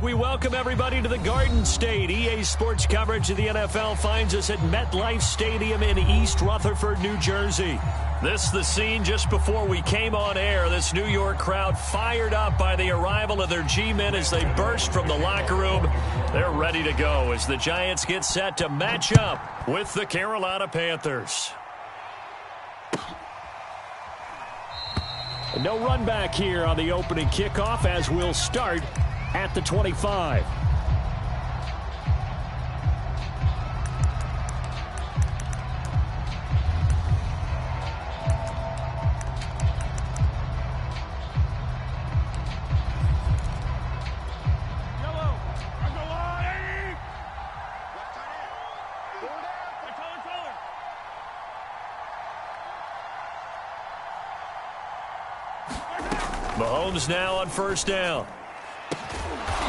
We welcome everybody to the Garden State. EA Sports coverage of the NFL finds us at MetLife Stadium in East Rutherford, New Jersey. This is the scene just before we came on air. This New York crowd fired up by the arrival of their G-men as they burst from the locker room. They're ready to go as the Giants get set to match up with the Carolina Panthers. No run back here on the opening kickoff as we'll start at the 25. Mahomes now on first down.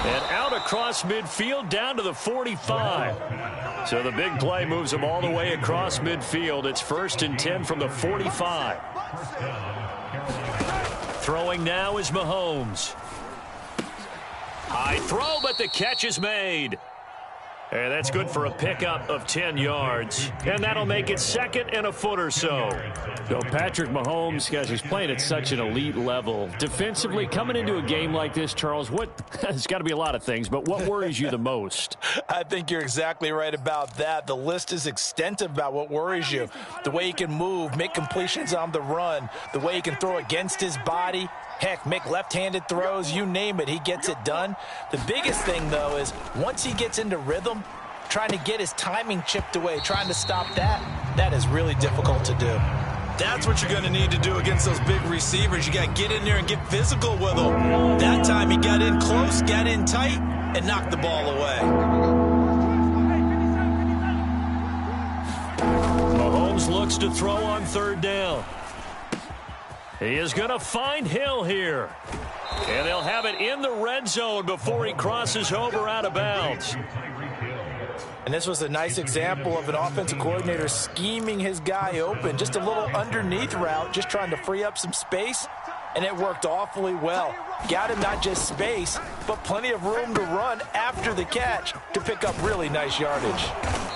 And out across midfield down to the 45. So the big play moves him all the way across midfield. It's 1st and 10 from the 45. Throwing now is Mahomes. High throw, but the catch is made. And that's good for a pickup of 10 yards. And that'll make it 2nd and a foot or so. So Patrick Mahomes, guys, he's playing at such an elite level. Defensively, coming into a game like this, Charles, there's got to be a lot of things, but what worries you the most? I think you're exactly right about that. The list is extensive about what worries you. The way he can move, make completions on the run, the way he can throw against his body. Heck, make left-handed throws, you name it, he gets it done. The biggest thing, though, is once he gets into rhythm, trying to get his timing chipped away, trying to stop that is really difficult to do. That's what you're going to need to do against those big receivers. You got to get in there and get physical with them. That time he got in close, got in tight, and knocked the ball away. Mahomes looks to throw on 3rd down. He is going to find Hill here. And they'll have it in the red zone before he crosses over out of bounds. And this was a nice example of an offensive coordinator scheming his guy open. Just a little underneath route, just trying to free up some space. And it worked awfully well. Got him not just space, but plenty of room to run after the catch to pick up really nice yardage.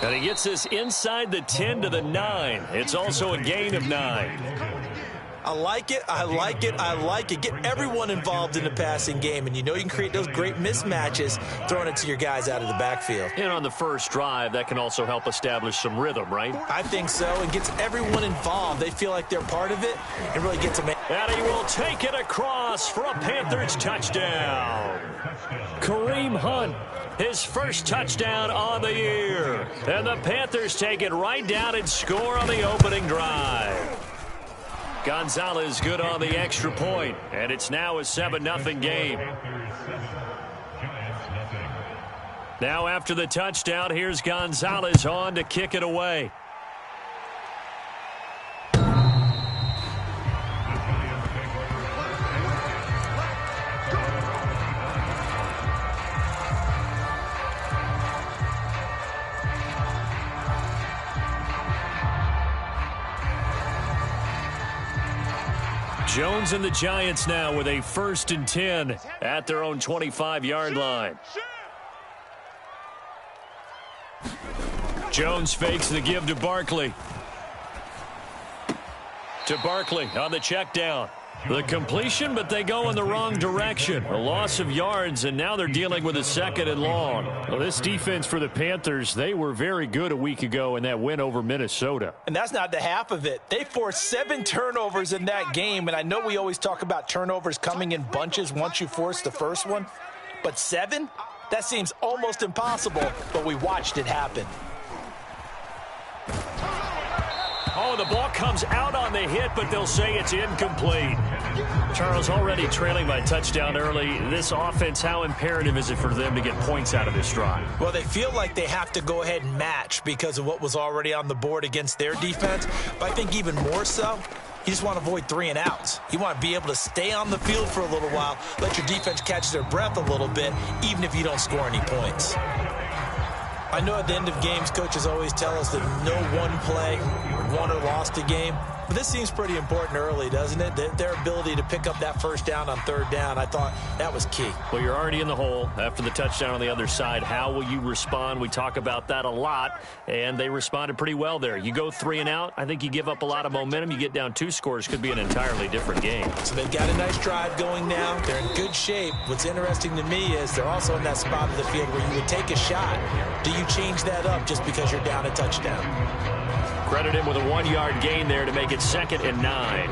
And he gets this inside the 10 to the 9. It's also a gain of 9. I like it, I like it, I like it. Get everyone involved in the passing game, and you know you can create those great mismatches throwing it to your guys out of the backfield. And on the first drive, that can also help establish some rhythm, right? I think so, and gets everyone involved. They feel like they're part of it and really gets them in. And he will take it across for a Panthers touchdown. Kareem Hunt, his first touchdown on the year. And the Panthers take it right down and score on the opening drive. Gonzalez good on the extra point, and it's now a 7-0 game. Now after the touchdown, here's Gonzalez on to kick it away. Jones and the Giants now with a 1st and 10 at their own 25-yard line. Jones fakes the give to Barkley. To Barkley on the check down. The completion, but they go in the wrong direction. A loss of yards, and now they're dealing with a 2nd and long. Well, this defense for the Panthers, they were very good a week ago in that win over Minnesota. And that's not the half of it. They forced 7 turnovers in that game, and I know we always talk about turnovers coming in bunches once you force the first one, but 7? That seems almost impossible, but we watched it happen. Oh, the ball comes out on the hit, but they'll say it's incomplete. Charles, already trailing by touchdown early. This offense, how imperative is it for them to get points out of this drive? Well, they feel like they have to go ahead and match because of what was already on the board against their defense. But I think even more so, you just want to avoid 3 and outs. You want to be able to stay on the field for a little while, let your defense catch their breath a little bit, even if you don't score any points. I know at the end of games, coaches always tell us that no one play won or lost a game. But this seems pretty important early, doesn't it? Their ability to pick up that first down on third down, I thought that was key. Well, you're already in the hole after the touchdown on the other side. How will you respond? We talk about that a lot, and they responded pretty well there. You go 3 and out, I think you give up a lot of momentum. You get down 2 scores, could be an entirely different game. So they've got a nice drive going now. They're in good shape. What's interesting to me is they're also in that spot of the field where you would take a shot. Do you change that up just because you're down a touchdown? Credit him with a 1-yard gain there to make it 2nd and 9.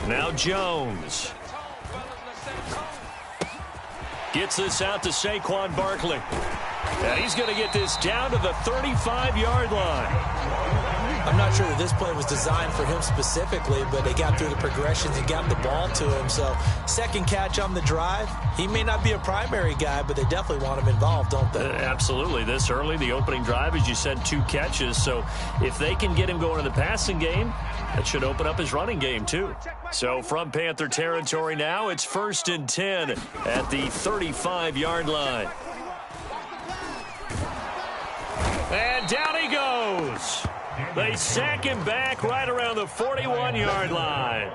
Now Jones gets this out to Saquon Barkley. And he's going to get this down to the 35-yard line. I'm not sure that this play was designed for him specifically, but they got through the progressions and got the ball to him. So second catch on the drive. He may not be a primary guy, but they definitely want him involved, don't they? Absolutely. This early, the opening drive, as you said, 2 catches. So if they can get him going in the passing game, that should open up his running game, too. So from Panther territory now, it's 1st and 10 at the 35-yard line. And down he goes. They sack him back right around the 41-yard line.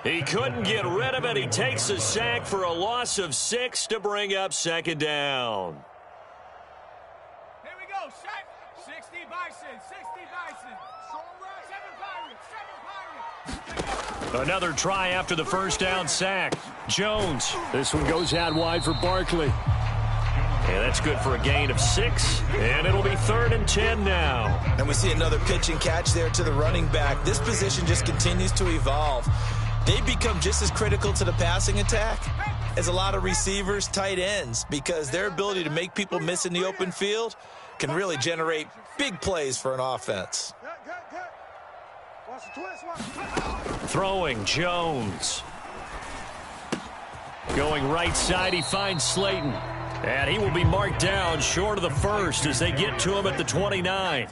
He couldn't get rid of it. He takes a sack for a loss of 6 to bring up 2nd down. Here we go. Sack. 60 Bison. 60 Bison. 7 Pirates. 7 Pirates. Another try after the first down sack. Jones. This one goes out wide for Barkley. And that's good for a gain of 6, and it'll be 3rd and 10 now. And we see another pitch and catch there to the running back. This position just continues to evolve. They become just as critical to the passing attack as a lot of receivers, tight ends, because their ability to make people miss in the open field can really generate big plays for an offense. Throwing, Jones. Going right side, he finds Slayton. And he will be marked down short of the first as they get to him at the 29.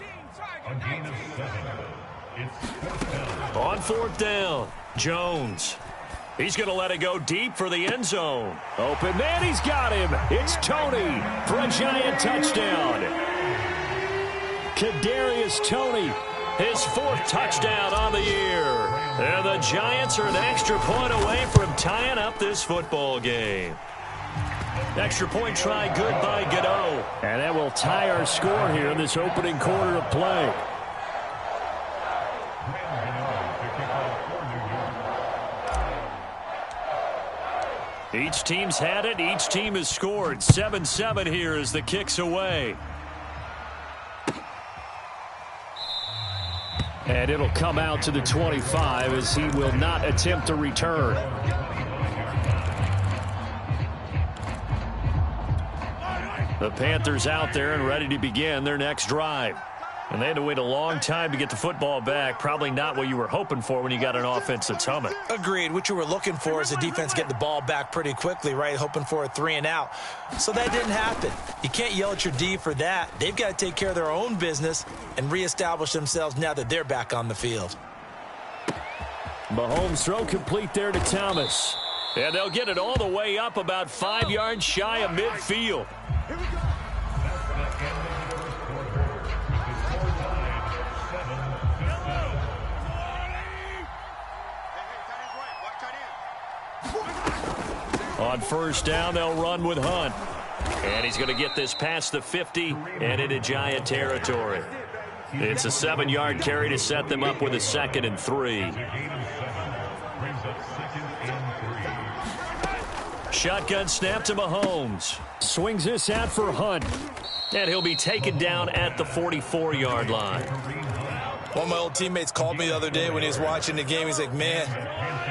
On 4th down, Jones. He's going to let it go deep for the end zone. Open man, he's got him. It's Tony for a Giant touchdown. Kadarius Toney, his 4th touchdown on the year. And the Giants are an extra point away from tying up this football game. Extra point try good by Godot. And that will tie our score here in this opening quarter of play. Each team's had it. Each team has scored. 7-7 here as the kick's away. And it'll come out to the 25 as he will not attempt to return. The Panthers out there and ready to begin their next drive. And they had to wait a long time to get the football back. Probably not what you were hoping for when you got an offense that's humming. Agreed. What you were looking for is the defense getting the ball back pretty quickly, right? Hoping for a 3 and out. So that didn't happen. You can't yell at your D for that. They've got to take care of their own business and reestablish themselves now that they're back on the field. Mahomes throw complete there to Thomas. And they'll get it all the way up about 5 yards shy of midfield. On 1st down, they'll run with Hunt. And he's going to get this past the 50 and into Giant territory. It's a 7-yard carry to set them up with a 2nd and 3. Shotgun snap to Mahomes. Swings this out for Hunt. And he'll be taken down at the 44-yard line. One of my old teammates called me the other day when he was watching the game. He's like, man,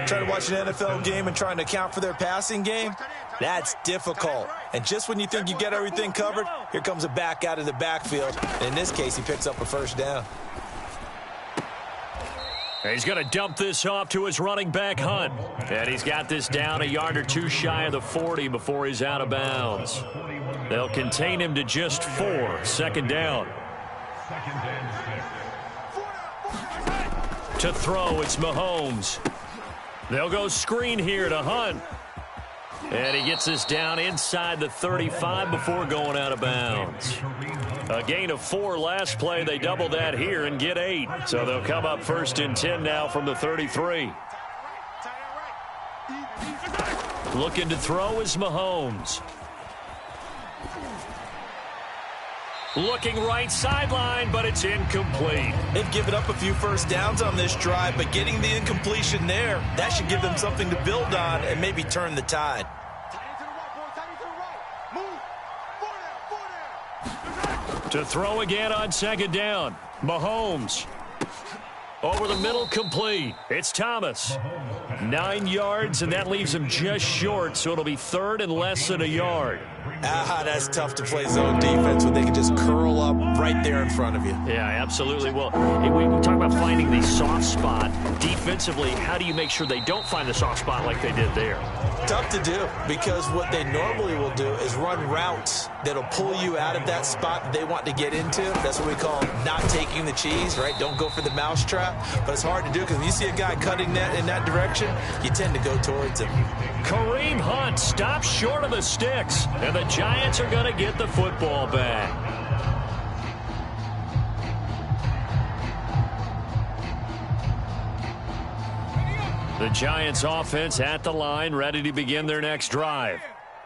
trying to watch an NFL game and trying to account for their passing game, that's difficult. And just when you think you get everything covered, here comes a back out of the backfield. And in this case, he picks up a 1st down. He's going to dump this off to his running back, Hunt. And he's got this down a yard or 2 shy of the 40 before he's out of bounds. They'll contain him to just 4, 2nd down. To throw, it's Mahomes. They'll go screen here to Hunt. And he gets this down inside the 35 before going out of bounds. A gain of 4 last play. They double that here and get 8. So they'll come up 1st and 10 now from the 33. Looking to throw is Mahomes. Looking right sideline, but it's incomplete. They've given up a few first downs on this drive, but getting the incompletion there, that should give them something to build on and maybe turn the tide. To throw again on 2nd down. Mahomes. Over the middle, complete. It's Thomas. 9 yards, and that leaves him just short, so it'll be 3rd and less than a yard. That's tough to play zone defense when they can just curl up right there in front of you. Yeah, absolutely. Well, we talk about finding the soft spot. Defensively, how do you make sure they don't find the soft spot like they did there? Tough to do, because what they normally will do is run routes that'll pull you out of that spot that they want to get into. That's what we call not taking the cheese, right? Don't go for the mousetrap. But it's hard to do because when you see a guy cutting that in that direction, you tend to go towards him. Kareem Hunt stops short of the sticks, and the Giants are going to get the football back. The Giants offense at the line, ready to begin their next drive.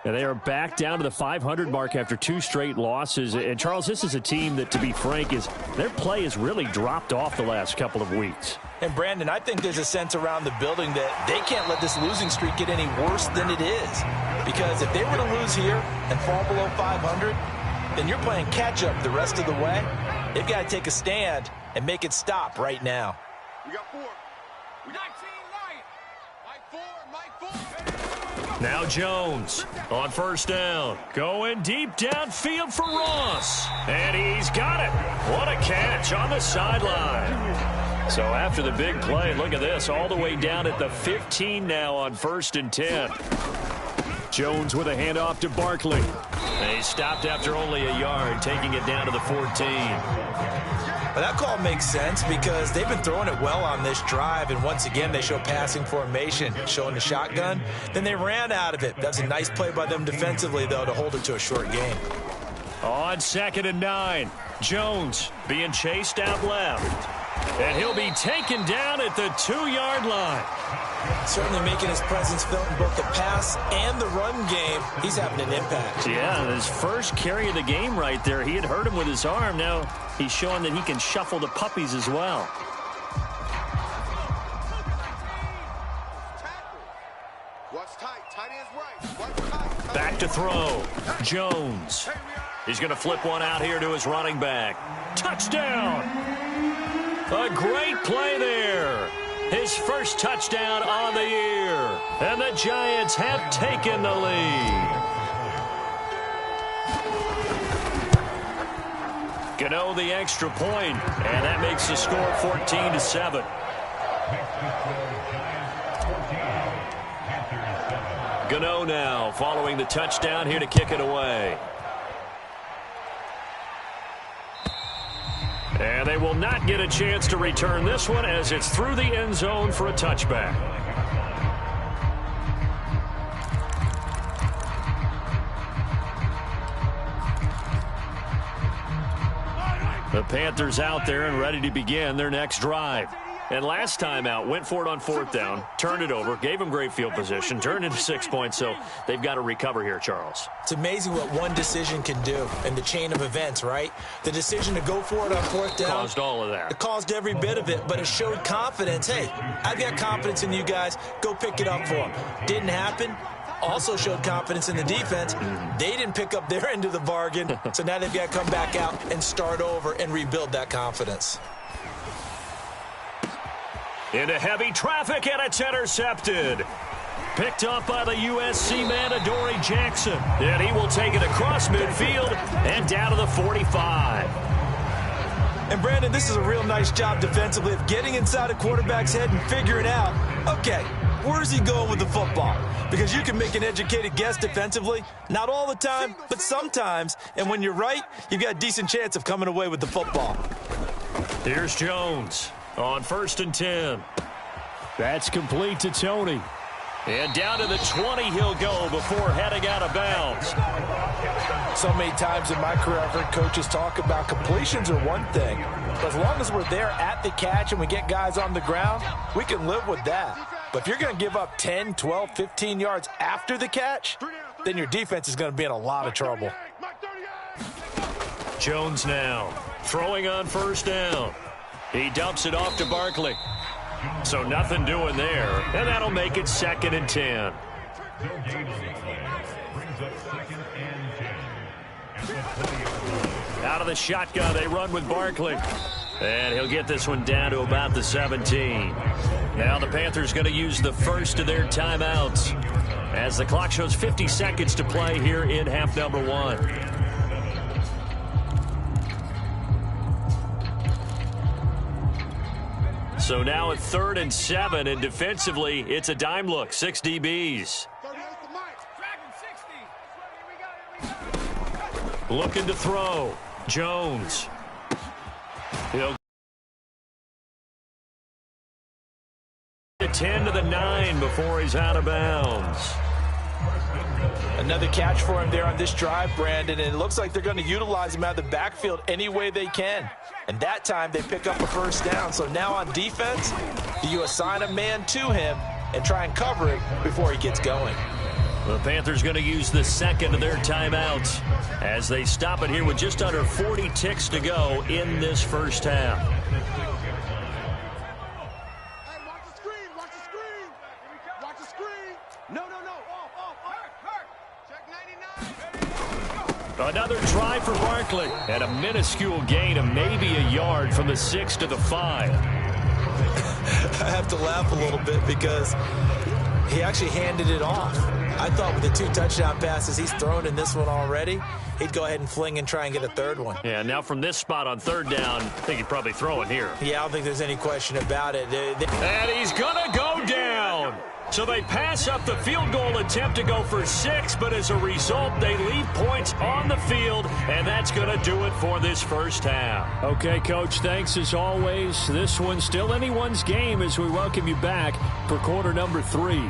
And they are back down to the 500 mark after 2 straight losses. And, Charles, this is a team that, to be frank, their play has really dropped off the last couple of weeks. And, Brandon, I think there's a sense around the building that they can't let this losing streak get any worse than it is. Because if they were to lose here and fall below 500, then you're playing catch-up the rest of the way. They've got to take a stand and make it stop right now. We got 4. We got 19 Lions. Mike 4. Now Jones on 1st down. Going deep downfield for Ross. And he's got it. What a catch on the sideline. So after the big play, look at this. All the way down at the 15 now on 1st and 10. Jones with a handoff to Barkley. And he stopped after only a yard, taking it down to the 14. Well, that call makes sense because they've been throwing it well on this drive, and once again they show passing formation, showing the shotgun. Then they ran out of it. That's a nice play by them defensively, though, to hold it to a short game. On 2nd and 9, Jones being chased out left. And he'll be taken down at the 2-yard line. Certainly making his presence felt in both the pass and the run game. He's having an impact. Yeah, his first carry of the game right there. He had hurt him with his arm. Now he's showing that he can shuffle the puppies as well. Back to throw. Jones. He's going to flip one out here to his running back. Touchdown! A great play there. His first touchdown on the year. And the Giants have taken the lead. Gano the extra point, and that makes the score 14-7. Gano now following the touchdown here to kick it away. And they will not get a chance to return this one as it's through the end zone for a touchback. The Panthers out there and ready to begin their next drive. And last time out, went for it on 4th down, turned it over, gave them great field position, turned into 6 points, so they've got to recover here, Charles. It's amazing what one decision can do in the chain of events, right? The decision to go for it on 4th down. Caused all of that. It caused every bit of it, but it showed confidence. Hey, I've got confidence in you guys. Go pick it up for them. Didn't happen. Also showed confidence in the defense. They didn't pick up their end of the bargain, so now they've got to come back out and start over and rebuild that confidence. Into heavy traffic, and it's intercepted. Picked up by the USC man, Adoree Jackson. And he will take it across midfield and down to the 45. And, Brandon, this is a real nice job defensively of getting inside a quarterback's head and figuring out, okay, Where is he going with the football? Because you can make an educated guess defensively. Not all the time, but sometimes. And when you're right, you've got a decent chance of coming away with the football. Here's Jones on 1st and 10. That's complete to Tony. And down to the 20 he'll go before heading out of bounds. So many times in my career I've heard coaches talk about completions are one thing. But as long as we're there at the catch and we get guys on the ground, we can live with that. But if you're going to give up 10, 12, 15 yards after the catch, then your defense is going to be in a lot of trouble. Jones now throwing on 1st down. He dumps it off to Barkley. So nothing doing there, and that'll make it 2nd and 10. Out of the shotgun, they run with Barkley. And he'll get this one down to about the 17. Now the Panthers going to use the first of their timeouts as the clock shows 50 seconds to play here in half number 1. So now at 3rd and 7, and defensively, it's a dime look. 6 DBs. Looking to throw. Jones. He'll get 10 to the 9 before he's out of bounds. Another catch for him there on this drive, Brandon, and it looks like they're going to utilize him out of the backfield any way they can. And that time they pick up a 1st down. So now on defense, do you assign a man to him and try and cover it before he gets going? The Panthers going to use the 2nd of their timeouts as they stop it here with just under 40 ticks to go in this first half. Another try for Barkley, and a minuscule gain of maybe a yard from the 6 to the 5. I have to laugh a little bit because he actually handed it off. I thought with the 2 touchdown passes he's thrown in this one already, he'd go ahead and fling and try and get a 3rd one. Yeah, now from this spot on 3rd down, I think he'd probably throw it here. Yeah, I don't think there's any question about it. And he's going to go down. So they pass up the field goal attempt to go for 6, but as a result, they leave points on the field, and that's going to do it for this first half. Okay, Coach, thanks as always. This one's still anyone's game as we welcome you back for quarter number 3.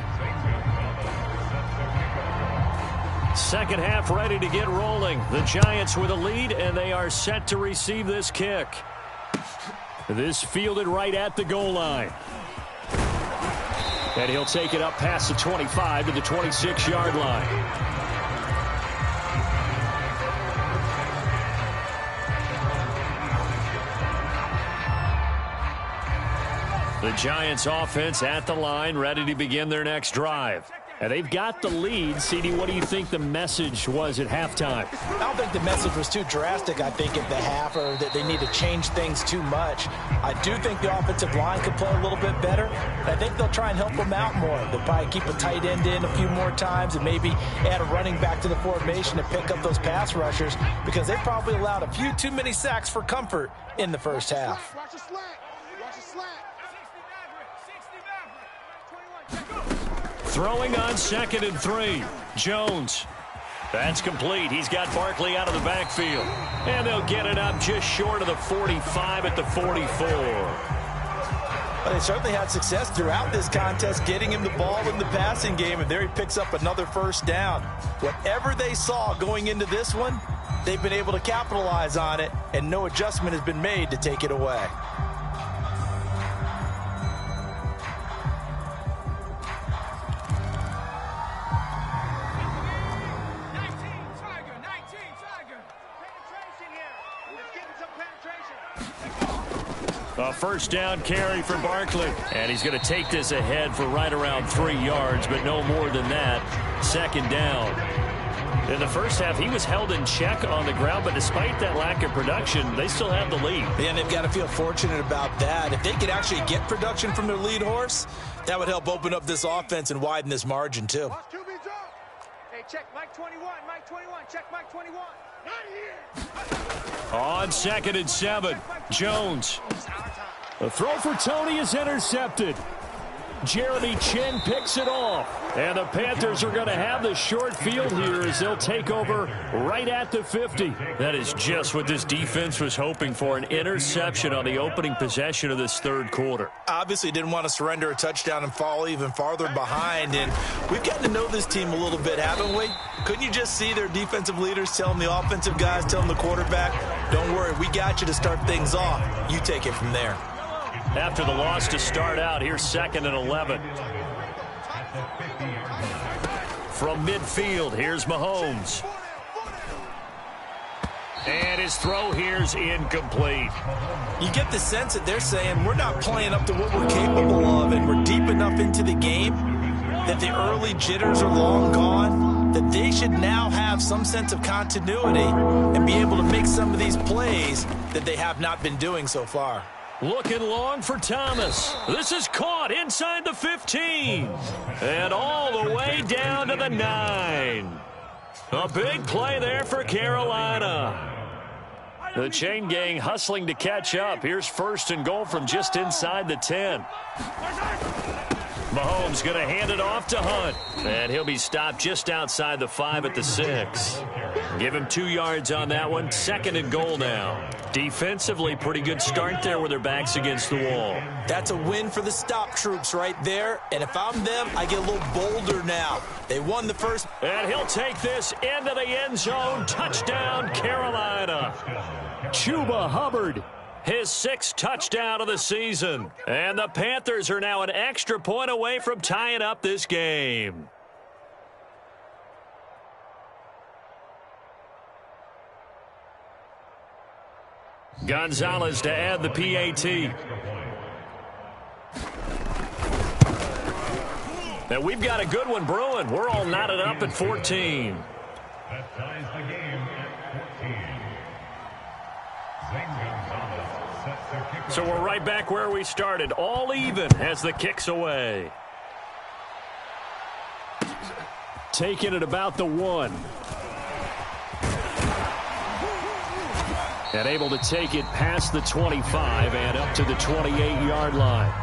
Second half ready to get rolling. The Giants with a lead, and they are set to receive this kick. This fielded right at the goal line. And he'll take it up past the 25 to the 26-yard line. The Giants offense at the line, ready to begin their next drive. And they've got the lead. CD, what do you think the message was at halftime? I don't think the message was too drastic, I think, at the half, or that they need to change things too much. I do think the offensive line could play a little bit better. I think they'll try and help them out more. They'll probably keep a tight end in a few more times and maybe add a running back to the formation to pick up those pass rushers, because they probably allowed a few too many sacks for comfort in the first half. Watch the slant. Watch the slant. 60 Throwing on 2nd and 3. Jones. That's complete. He's got Barkley out of the backfield. And they'll get it up just short of the 45 at the 44. But they certainly had success throughout this contest getting him the ball in the passing game, and there he picks up another 1st down. Whatever they saw going into this one, they've been able to capitalize on it, and no adjustment has been made to take it away. A 1st down carry for Barkley. And he's going to take this ahead for right around 3 yards, but no more than that. 2nd down. In the first half, he was held in check on the ground, but despite that lack of production, they still have the lead. And they've got to feel fortunate about that. If they could actually get production from their lead horse, that would help open up this offense and widen this margin, too. Hey, check Mike 21. Mike 21. Check Mike 21. Not here. On 2nd and 7, Jones. The throw for Tony is intercepted. Jeremy Chin picks it off. And the Panthers are going to have the short field here as they'll take over right at the 50. That is just what this defense was hoping for, an interception on the opening possession of this third quarter. Obviously didn't want to surrender a touchdown and fall even farther behind. And we've gotten to know this team a little bit, haven't we? Couldn't you just see their defensive leaders telling the offensive guys, telling the quarterback, don't worry, we got you to start things off. You take it from there. After the loss to start out, here's 2nd and 11. From midfield, here's Mahomes. And his throw here's incomplete. You get the sense that they're saying we're not playing up to what we're capable of, and we're deep enough into the game that the early jitters are long gone, that they should now have some sense of continuity and be able to make some of these plays that they have not been doing so far. Looking long for Thomas. This is caught inside the 15. And all the way down to the 9. A big play there for Carolina. The chain gang hustling to catch up. Here's 1st and goal from just inside the 10. Mahomes going to hand it off to Hunt. And he'll be stopped just outside the 5 at the 6. Give him 2 yards on that one. 2nd and goal now. Defensively, pretty good start there with their backs against the wall. That's a win for the stop troops right there. And if I'm them, I get a little bolder now. They won the first. And he'll take this into the end zone. Touchdown, Carolina. Chuba Hubbard. His 6th touchdown of the season. And the Panthers are now an extra point away from tying up this game. Gonzalez to add the PAT. And we've got a good one brewing. We're all knotted up at 14. That ties the game at 14. So we're right back where we started. All even as the kick's away. Taking it about the 1. And able to take it past the 25 and up to the 28-yard line.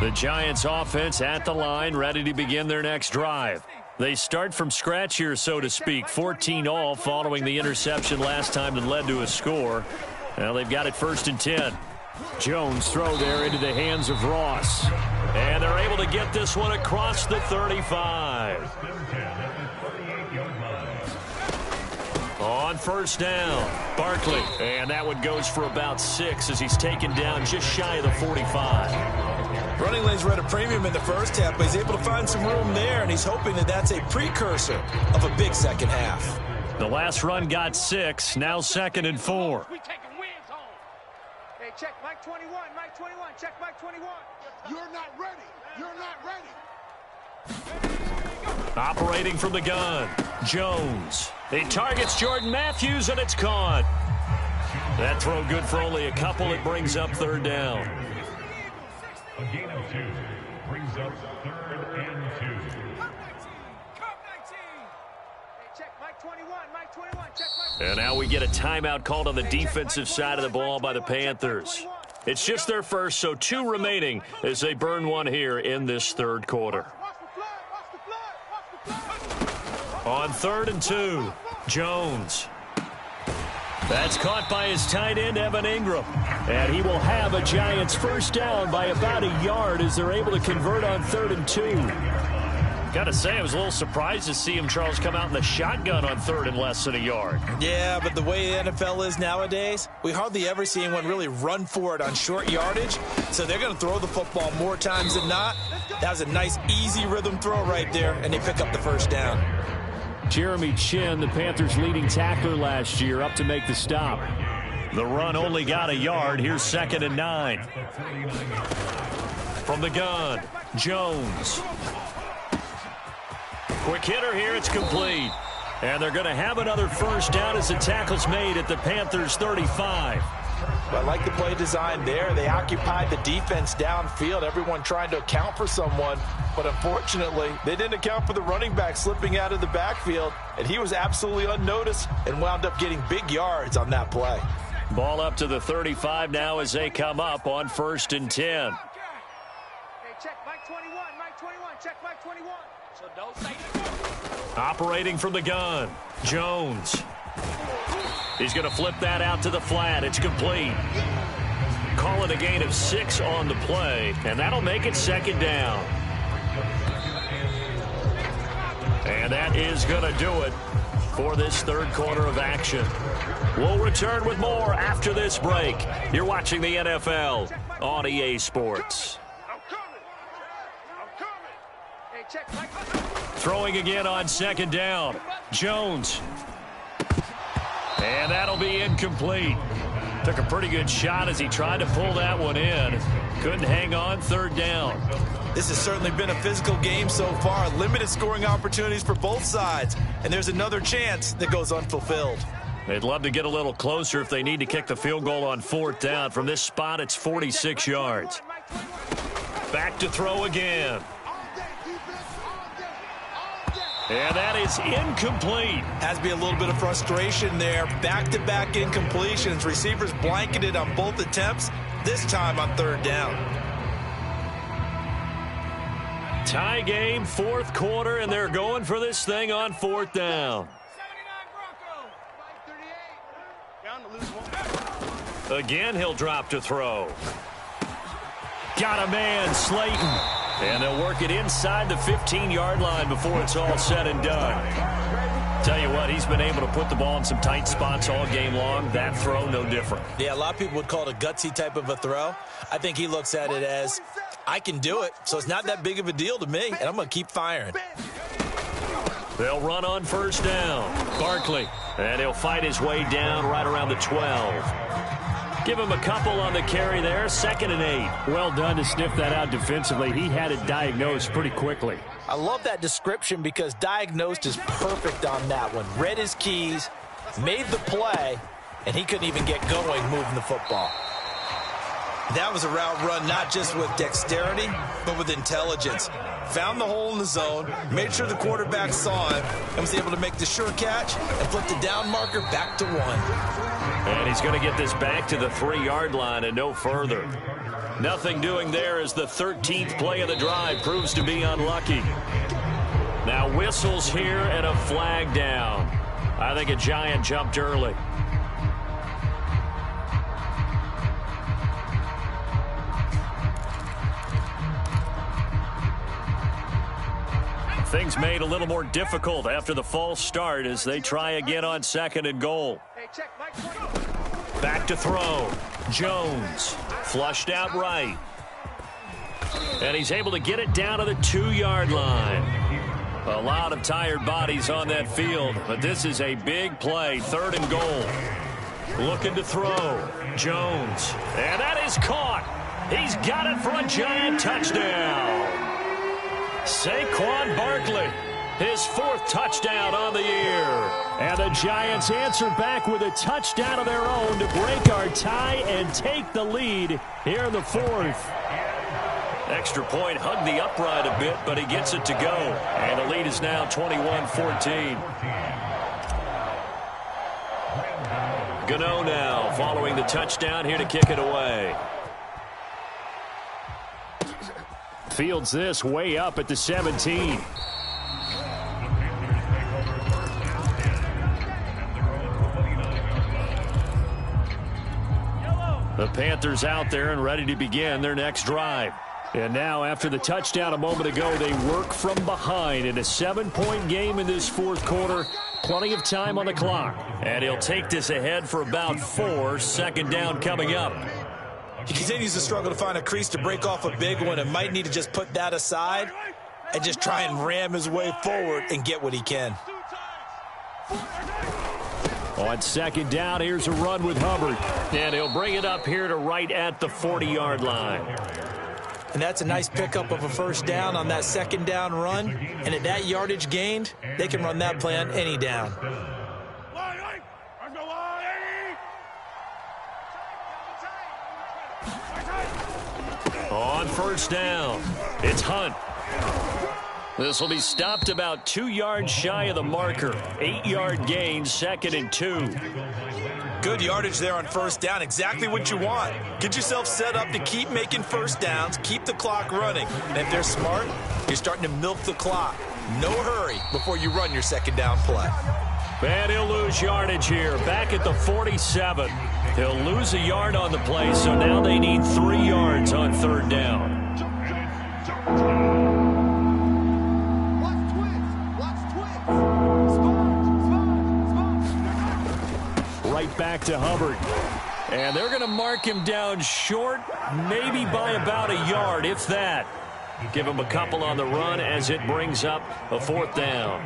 The Giants offense at the line, ready to begin their next drive. They start from scratch here, so to speak. 14 all following the interception last time that led to a score. Now they've got it 1st and 10. Jones throw there into the hands of Ross. And they're able to get this one across the 35. On 1st down, Barkley. And that one goes for about 6 as he's taken down just shy of the 45. Running lanes were at a premium in the first half, but he's able to find some room there, and he's hoping that that's a precursor of a big second half. The last run got 6, now 2nd and 4. We taking wins home. Hey, check Mike 21, Mike 21, check Mike 21. You're not ready. You're not ready. Operating from the gun, Jones. He targets Jordan Matthews, and it's caught. That throw good for only a couple. It brings up 3rd down. A gain of 2 brings up 3rd and 2. Cup 19. Hey, check Mike 21, Mike 21, check Mike. And now we get a timeout called on the defensive side of the ball by the Panthers. It's just their first, so 2 remaining as they burn one here in this 3rd quarter. On 3rd and 2, Jones. That's caught by his tight end, Evan Ingram. And he will have a Giants 1st down by about a yard as they're able to convert on 3rd and 2. Got to say, I was a little surprised to see him, Charles, come out in the shotgun on 3rd and less than a yard. Yeah, but the way the NFL is nowadays, we hardly ever see anyone really run for it on short yardage. So they're going to throw the football more times than not. That was a nice, easy rhythm throw right there, and they pick up the 1st down. Jeremy Chin, the Panthers' leading tackler last year, up to make the stop. The run only got a yard. Here's 2nd and 9. From the gun, Jones. Quick hitter here. It's complete. And they're going to have another 1st down as the tackle's made at the Panthers' 35. But I like the play design there. They occupied the defense downfield, everyone trying to account for someone. But unfortunately, they didn't account for the running back slipping out of the backfield, and he was absolutely unnoticed and wound up getting big yards on that play. Ball up to the 35 now as they come up on 1st and 10. Hey, check Mike 21, Mike 21, check Mike 21. So don't say Operating from the gun, Jones. He's going to flip that out to the flat. It's complete. Call it a gain of 6 on the play, and that'll make it 2nd down. And that is going to do it for this 3rd quarter of action. We'll return with more after this break. You're watching the NFL on EA Sports. I'm coming. Hey, check Mike. Throwing again on 2nd down. Jones. And that'll be incomplete. Took a pretty good shot as he tried to pull that one in. Couldn't hang on, 3rd down. This has certainly been a physical game so far. Limited scoring opportunities for both sides. And there's another chance that goes unfulfilled. They'd love to get a little closer if they need to kick the field goal on 4th down. From this spot, it's 46 yards. Back to throw again. And that is incomplete. Has to be a little bit of frustration there. Back-to-back incompletions. Receivers blanketed on both attempts, this time on 3rd down. Tie game, 4th quarter, and they're going for this thing on 4th down. 79 Broncos. Again, he'll drop to throw. Got a man, Slayton. And they'll work it inside the 15-yard line before it's all said and done. Tell you what, he's been able to put the ball in some tight spots all game long. That throw, no different. Yeah, a lot of people would call it a gutsy type of a throw. I think he looks at it as, I can do it, so it's not that big of a deal to me, and I'm going to keep firing. They'll run on 1st down. Barkley. And he'll fight his way down right around the 12. Give him a couple on the carry there. 2nd and 8. Well done to sniff that out defensively. He had it diagnosed pretty quickly. I love that description because diagnosed is perfect on that one. Read his keys, made the play, and he couldn't even get going moving the football. That was a route run not just with dexterity, but with intelligence. Found the hole in the zone, made sure the quarterback saw him, and was able to make the sure catch and flip the down marker back to 1. And he's going to get this back to the 3-yard line and no further. Nothing doing there as the 13th play of the drive proves to be unlucky. Now whistles here and a flag down. I think a Giant jumped early. Things made a little more difficult after the false start as they try again on 2nd and goal. Hey, check Mike 20. Back to throw. Jones flushed out right. And he's able to get it down to the 2-yard line. A lot of tired bodies on that field, but this is a big play. 3rd and goal. Looking to throw. Jones. And that is caught. He's got it for a Giant touchdown. Saquon Barkley, his 4th touchdown on the year. And the Giants answer back with a touchdown of their own to break our tie and take the lead here in the 4th. Extra point hugged the upright a bit, but he gets it to go. And the lead is now 21-14. Gano now following the touchdown here to kick it away. Fields this way up at the 17. The Panthers out there and ready to begin their next drive. And now after the touchdown a moment ago, they work from behind in a 7-point game in this 4th quarter. Plenty of time on the clock. And he'll take this ahead for about 4. 2nd down coming up. He continues to struggle to find a crease to break off a big one and might need to just put that aside and just try and ram his way forward and get what he can. On 2nd down, here's a run with Hubbard. And he'll bring it up here to right at the 40-yard line. And that's a nice pickup of a 1st down on that 2nd down run. And at that yardage gained, they can run that play on any down. On first down, it's Hunt. This will be stopped about 2 yards shy of the marker. 8-yard gain, 2nd and 2. Good yardage there on first down. Exactly what you want. Get yourself set up to keep making first downs, keep the clock running. And if they're smart, you're starting to milk the clock. No hurry before you run your second down play. And he'll lose yardage here. Back at the 47. He'll lose a yard on the play, so now they need 3 yards on third down. Right back to Hubbard. And they're going to mark him down short, maybe by about a yard, if that. Give him a couple on the run as it brings up a 4th down.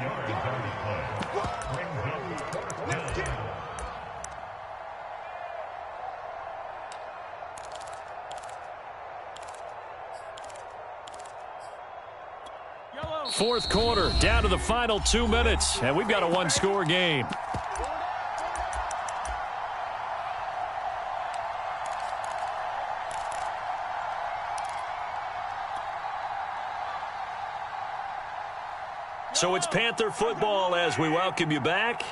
Fourth quarter, down to the final 2 minutes, and we've got a one-score game. So it's Panther football as we welcome you back.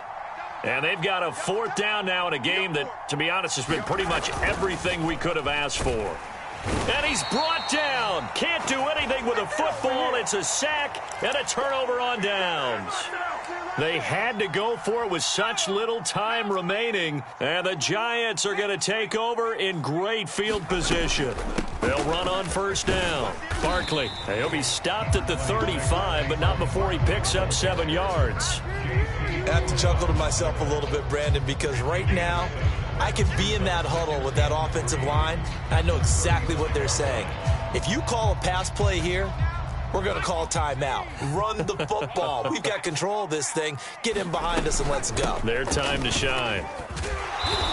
And they've got a 4th down now in a game that, to be honest, has been pretty much everything we could have asked for. And he's brought down. Can't do anything with a football. It's a sack and a turnover on downs. They had to go for it with such little time remaining. And the Giants are going to take over in great field position. They'll run on first down. Barkley, he'll be stopped at the 35, but not before he picks up 7 yards. I have to chuckle to myself a little bit, Brandon, because right now I could be in that huddle with that offensive line. I know exactly what they're saying. If you call a pass play here, we're going to call timeout. Run the football. We've got control of this thing. Get him behind us and let's go. Their time to shine.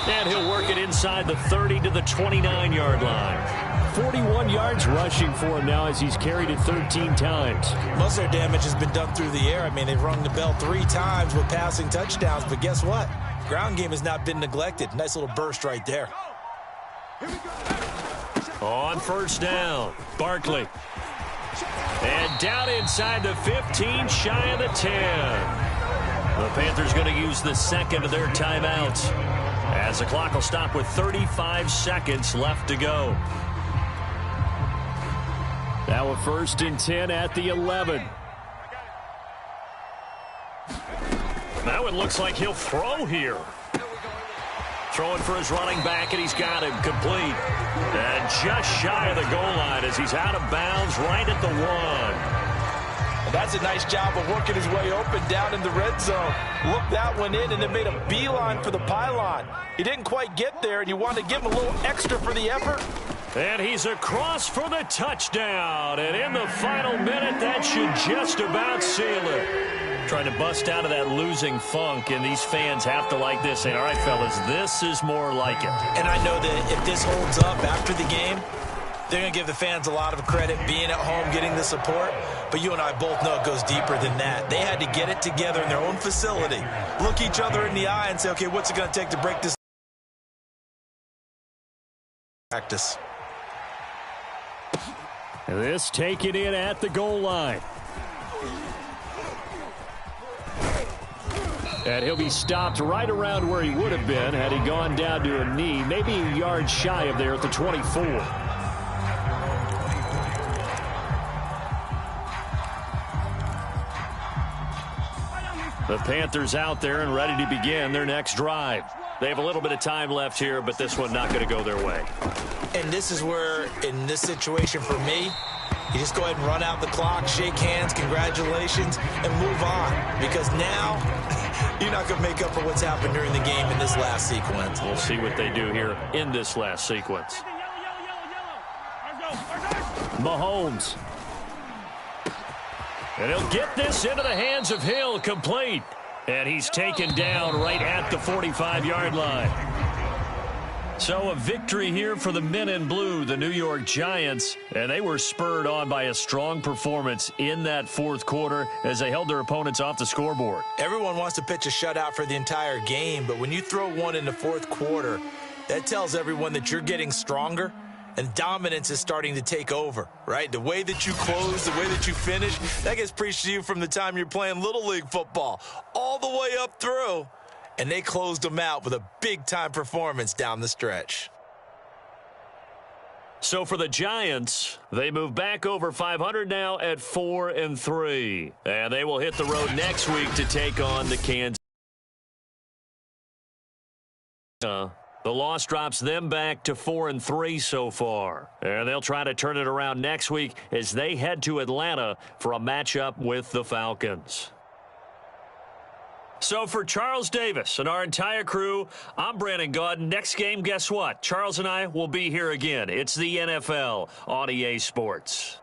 And he'll work it inside the 30 to the 29-yard line. 41 yards rushing for him now as he's carried it 13 times. Most of their damage has been done through the air. I mean, they've rung the bell 3 times with passing touchdowns, but guess what? Ground game has not been neglected. Nice little burst right there. On first down, Barkley. And down inside the 15, shy of the 10. The Panthers going to use the second of their timeouts as the clock will stop with 35 seconds left to go. Now a 1st and 10 at the 11. Now it looks like he'll throw here. Throwing for his running back, and he's got him complete. And just shy of the goal line as he's out of bounds right at the 1. And that's a nice job of working his way open down in the red zone. Looked that one in and then made a beeline for the pylon. He didn't quite get there, and you wanted to give him a little extra for the effort. And he's across for the touchdown. And in the final minute, that should just about seal it. Trying to bust out of that losing funk, and these fans have to like this. Saying, all right, fellas, this is more like it. And I know that if this holds up after the game, they're going to give the fans a lot of credit being at home, getting the support. But you and I both know it goes deeper than that. They had to get it together in their own facility, look each other in the eye and say, okay, what's it going to take to break this practice? This taken in at the goal line. And he'll be stopped right around where he would have been had he gone down to a knee, maybe a yard shy of there at the 24. The Panthers out there and ready to begin their next drive. They have a little bit of time left here, but this one not going to go their way. And this is where, in this situation for me, you just go ahead and run out the clock, shake hands, congratulations, and move on. Because now, you're not going to make up for what's happened during the game in this last sequence. We'll see what they do here in this last sequence. Mahomes. And he'll get this into the hands of Hill, complete. And he's taken down right at the 45-yard line. So a victory here for the men in blue, the New York Giants. And they were spurred on by a strong performance in that fourth quarter as they held their opponents off the scoreboard. Everyone wants to pitch a shutout for the entire game, but when you throw one in the fourth quarter, that tells everyone that you're getting stronger And dominance is starting to take over, right? The way that you close, the way that you finish, that gets preached to you from the time you're playing Little League football all the way up through. And they closed them out with a big-time performance down the stretch. So for the Giants, they move back over 500 now at 4-3. And they will hit the road next week to take on the Kansas. The loss drops them back to 4-3 so far. And they'll try to turn it around next week as they head to Atlanta for a matchup with the Falcons. So for Charles Davis and our entire crew, I'm Brandon Gaudin. Next game, guess what? Charles and I will be here again. It's the NFL on EA Sports.